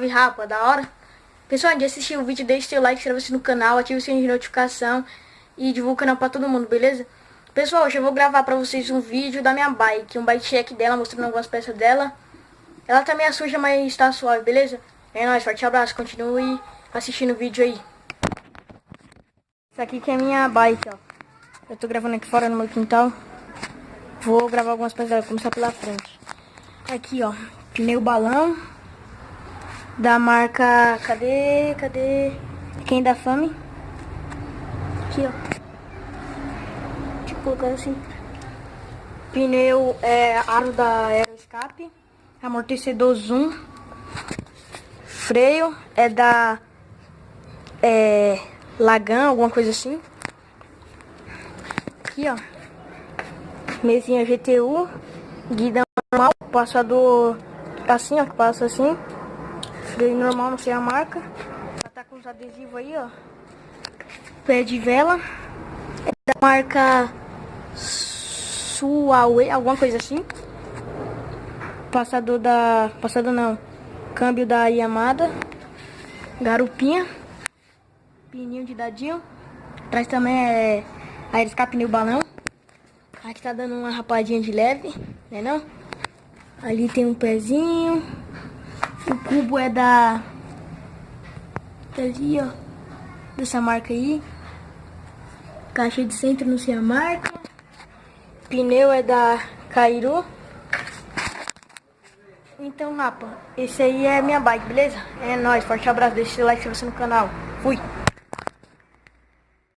Salve, rapa, da hora. Pessoal, antes de assistir o vídeo, deixe seu like, inscreva-se no canal, ative o sininho de notificação e divulgue o canal pra todo mundo, beleza? Pessoal, hoje eu vou gravar pra vocês um vídeo da minha bike, um bike check dela, mostrando algumas peças dela. Ela tá meio suja, mas tá suave, beleza? É nóis, forte abraço, continue assistindo o vídeo aí. Isso aqui que é a minha bike, ó. Eu tô gravando aqui fora no meu quintal. Vou gravar algumas peças dela, começar pela frente. Aqui, ó, pneu balão da marca, cadê? Quem dá fome? Aqui, ó. Deixa eu colocar assim. Pneu aro da Aeroscape. Amortecedor Zoom. Freio é da Lagan, alguma coisa assim. Aqui, ó. Mesinha GTU. Guidão normal. Passador assim, ó. Que passa assim. Freio normal, não sei a marca. Ela tá com os adesivos aí, ó. Pé de vela. É da marca Suawe, alguma coisa assim. Passador não. Câmbio da Yamada. Garupinha. Pininho de dadinho. Atrás também é Aeroscape pneu balão. Aqui tá dando uma rapadinha de leve, né não? Ali tem um pezinho. O cubo é da ali, ó. Dessa marca aí. Caixa de centro, não sei a marca. Pneu é da Cairo. Então, rapa, esse aí é minha bike, beleza? É nóis, forte abraço, deixa seu like se você no canal. Fui!